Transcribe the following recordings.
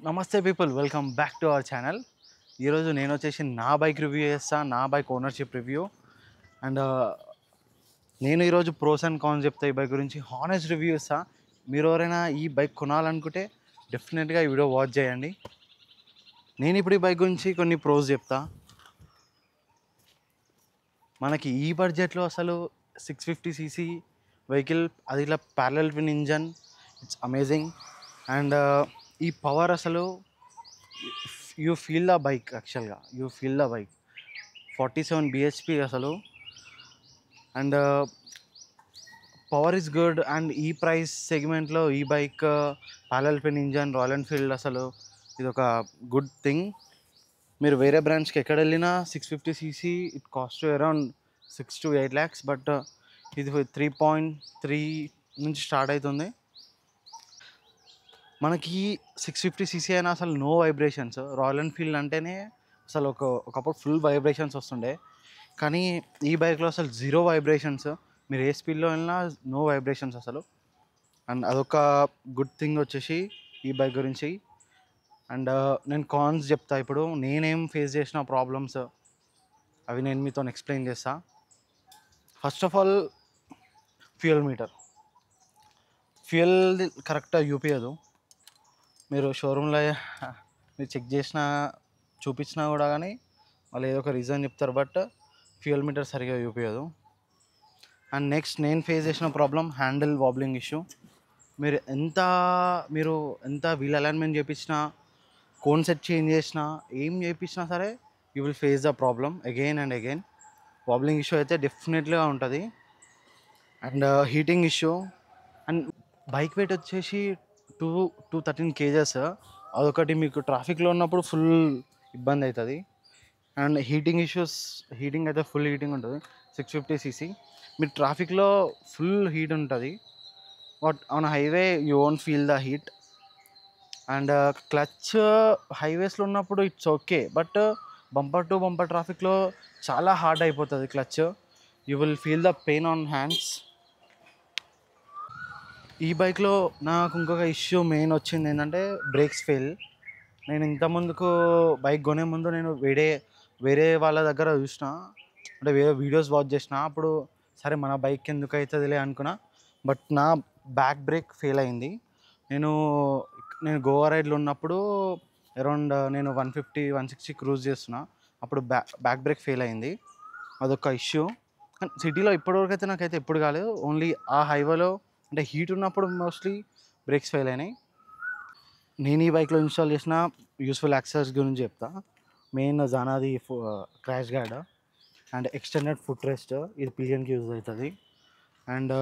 నమస్తే people, welcome back to our channel. ఈరోజు నేను వచ్చేసి నా బైక్ రివ్యూ చేస్తాను, నా బైక్ ఓనర్షిప్ రివ్యూ. అండ్ నేను ఈరోజు ప్రోస్ అండ్ కాన్స్ చెప్తా ఈ బైక్ గురించి, హానెస్ట్ రివ్యూ ఇస్తా. మీరు ఎవరైనా ఈ బైక్ కొనాలనుకుంటే డెఫినెట్గా ఈ వీడియో వాచ్ చేయండి. నేను ఇప్పుడు ఈ బైక్ గురించి కొన్ని ప్రోస్ చెప్తా. మనకి ఈ బడ్జెట్లో అసలు 650cc వెహికల్, అది ఇలా parallel twin engine, it's amazing. And ఈ పవర్ అసలు యూ ఫీల్ ద బైక్, యాక్చువల్గా you feel the bike. 47 bhp అసలు. And power is good. And ఈ ప్రైస్ సెగ్మెంట్లో ఈ bike parallel twin engine royal Enfield, అసలు ఇది ఒక గుడ్ థింగ్. మీరు వేరే బ్రాండ్స్కి ఎక్కడ వెళ్ళినా 650cc it cost around 6 to 8 lakhs, but ఇది 3.3 నుంచి స్టార్ట్ అవుతుంది. మనకి 650cc అయినా అసలు నో వైబ్రేషన్స్. రాయల్ ఎన్ఫీల్డ్ అంటేనే అసలు ఒకప్పుడు ఫుల్ వైబ్రేషన్స్ వస్తుండే, కానీ ఈ బైక్లో అసలు జీరో వైబ్రేషన్స్. మీరు ఏ స్పీడ్లో వెళ్ళినా నో వైబ్రేషన్స్ అసలు. అండ్ అదొక గుడ్ థింగ్ వచ్చేసి ఈ బైక్ గురించి. అండ్ నేను కాన్స్ చెప్తా. ఇప్పుడు నేనేం ఫేస్ చేసిన ప్రాబ్లమ్స్ అవి నేను మీతో ఎక్స్ప్లెయిన్ చేస్తా. ఫస్ట్ ఆఫ్ ఆల్, ఫ్యూయల్ కరెక్ట్గా చూపించదు. మీరు షోరూంలో మీరు చెక్ చేసినా చూపించినా కూడా కానీ వాళ్ళు ఏదో ఒక రీజన్ చెప్తారు, బట్ ఫ్యూయల్ మీటర్ సరిగా చూపించదు. అండ్ నెక్స్ట్ నేను ఫేస్ చేసిన ప్రాబ్లం హ్యాండిల్ వాబ్లింగ్ ఇష్యూ. మీరు ఎంత వీల్ అలైన్మెంట్ చేయించినా, కోన్ సెట్ చేంజ్ చేసినా, ఏం చేయించినా సరే you will face the problem again and again. Wobbling issue అయితే డెఫినెట్లీగా ఉంటుంది. And heating issue. And bike weight వచ్చేసి 213 kgs. అదొకటి మీకు ట్రాఫిక్లో ఉన్నప్పుడు ఫుల్ ఇబ్బంది అవుతుంది. అండ్ హీటింగ్ అయితే ఫుల్ హీటింగ్ ఉంటుంది. 650cc మీరు ట్రాఫిక్లో ఫుల్ హీట్ ఉంటుంది, but on highway you won't feel the heat. And clutch హైవేస్లో ఉన్నప్పుడు it's okay, but bumper to bumper ట్రాఫిక్లో చాలా హార్డ్ అయిపోతుంది clutch. You will feel the pain on hands. ఈ బైక్లో నాకు ఇంకొక ఇష్యూ మెయిన్ వచ్చింది ఏంటంటే బ్రేక్స్ ఫెయిల్. నేను ఇంతకుముందుకు బైక్ కొనే ముందు నేను వేరే వాళ్ళ దగ్గర చూసిన, అంటే వేరే వీడియోస్ వాచ్ చేసిన. అప్పుడు సరే మన బైక్ ఎందుకు అవుతుందిలే అనుకున్నా, బట్ నా బ్యాక్ బ్రేక్ ఫెయిల్ అయింది. నేను గోవా రైడ్లో ఉన్నప్పుడు అరౌండ్ నేను 150-160 క్రూజ్ చేస్తున్నా, అప్పుడు బ్యాక్ బ్రేక్ ఫెయిల్ అయింది. అదొక ఇష్యూ. కానీ సిటీలో ఇప్పటివరకు అయితే నాకైతే ఎప్పుడు కాలేదు, ఓన్లీ ఆ హైవేలో అంటే హీట్ ఉన్నప్పుడు మోస్ట్లీ బ్రేక్స్ ఫెయిల్ అయినాయి. నేను ఈ బైక్లో ఇన్స్టాల్ చేసిన యూస్ఫుల్ యాక్సెసరీస్ గురించి చెప్తా. మెయిన్ జానాది crash guard and extended foot rest, ఇది పిలియన్కి యూజ్ అవుతుంది. అండ్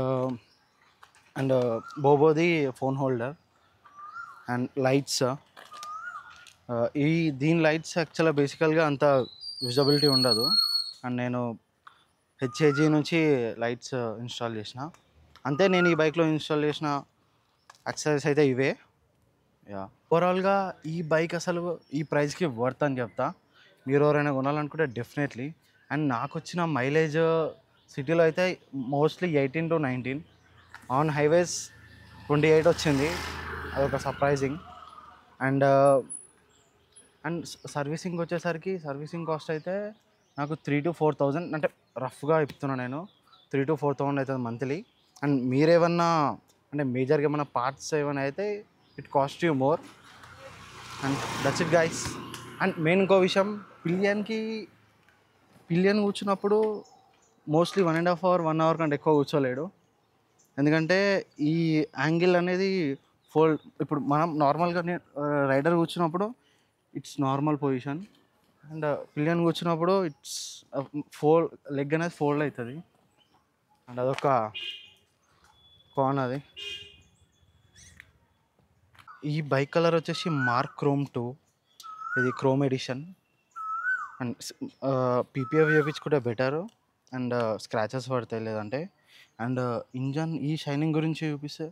అండ్ బోబోది ఫోన్ హోల్డర్ అండ్ లైట్స్. దీని లైట్స్ యాక్చువల్గా బేసికల్గా అంత విజిబిలిటీ ఉండదు. అండ్ నేను హెచ్ఏజీ నుంచి లైట్స్ ఇన్స్టాల్ చేసిన. అంతే, నేను ఈ బైక్లో ఇన్స్టాల్ చేసిన యాక్సెసరీస్ అయితే ఇవే. ఓవరాల్గా ఈ బైక్ అసలు ఈ ప్రైస్కి వర్త్ అని చెప్తా. మీరు ఎవరైనా కొనాలనుకుంటే డెఫినెట్లీ. అండ్ నాకు వచ్చిన మైలేజ్ సిటీలో అయితే మోస్ట్లీ 18 to 19, ఆన్ హైవేస్ 28 వచ్చింది. అదొక సర్ప్రైజింగ్. అండ్ సర్వీసింగ్ వచ్చేసరికి సర్వీసింగ్ కాస్ట్ అయితే నాకు 3 to 4,000, అంటే రఫ్గా చెప్తున్నా నేను, 3 to 4,000 అవుతుంది మంత్లీ. అండ్ మీరేమన్నా అంటే మేజర్గా ఏమన్నా పార్ట్స్ ఏమైనా అయితే it cost you more. And that's it guys. And main ఇంకో విషయం, పిలియన్ కూర్చున్నప్పుడు మోస్ట్లీ 1.5 hour 1 hour కంటే ఎక్కువ కూర్చోలేడు. ఎందుకంటే ఈ యాంగిల్ అనేది ఇప్పుడు మనం నార్మల్గా రైడర్ కూర్చున్నప్పుడు it's normal position, and pillion కూర్చున్నప్పుడు ఇట్స్ లెగ్ అనేది ఫోల్డ్ అవుతుంది. అండ్ అదొక కాన్ అది. ఈ బైక్ కలర్ వచ్చేసి మార్క్ క్రోమ్ 2, ఇది క్రోమ్ ఎడిషన్. అండ్ పీపీఎఫ్ చేయించుకుంటే బెటరు. అండ్ స్క్రాచెస్ పడతాయి లేదంటే. అండ్ ఇంజన్ ఈ షైనింగ్ గురించి చూపిస్తే,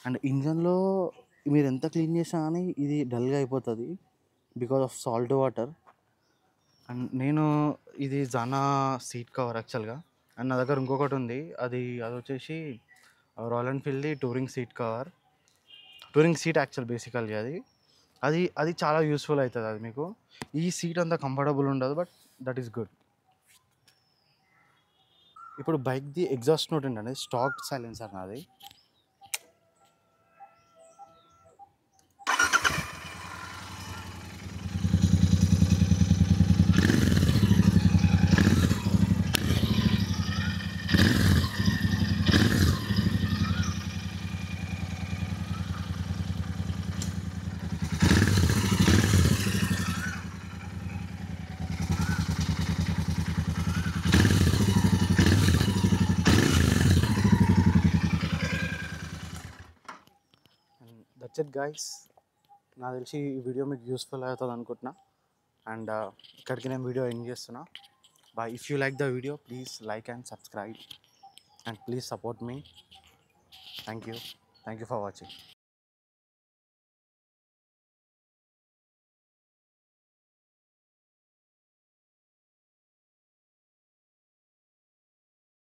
అండ్ ఇంజన్లో మీరు ఎంత క్లీన్ చేసినా కానీ ఇది డల్గా అయిపోతుంది because of salt water. And ఇది జానా సీట్ కవర్ యాక్చువల్గా. అండ్ నా దగ్గర ఇంకొకటి ఉంది, అది వచ్చేసి రాయల్ ఎన్ఫీల్డ్ది touring seat cover. Touring seat actual బేసికల్గా అది అది అది చాలా యూస్ఫుల్ అవుతుంది అది మీకు. ఈ సీట్ అంత కంఫర్టబుల్ ఉండదు, బట్ దట్ ఈస్ గుడ్. ఇప్పుడు బైక్ది ఎగ్జాస్ట్ నోట్ ఏంటంటే స్టాక్ సైలెన్సర్ నాది. That's it guys. నాకు తెలిసి ఈ వీడియో మీకు యూస్ఫుల్ అవుతుంది అనుకుంటున్నా. అండ్ ఇక్కడికి నేను వీడియో ఎండ్ చేస్తున్నా. Bye. If you like the video please like and subscribe and please support me. Thank you for watching.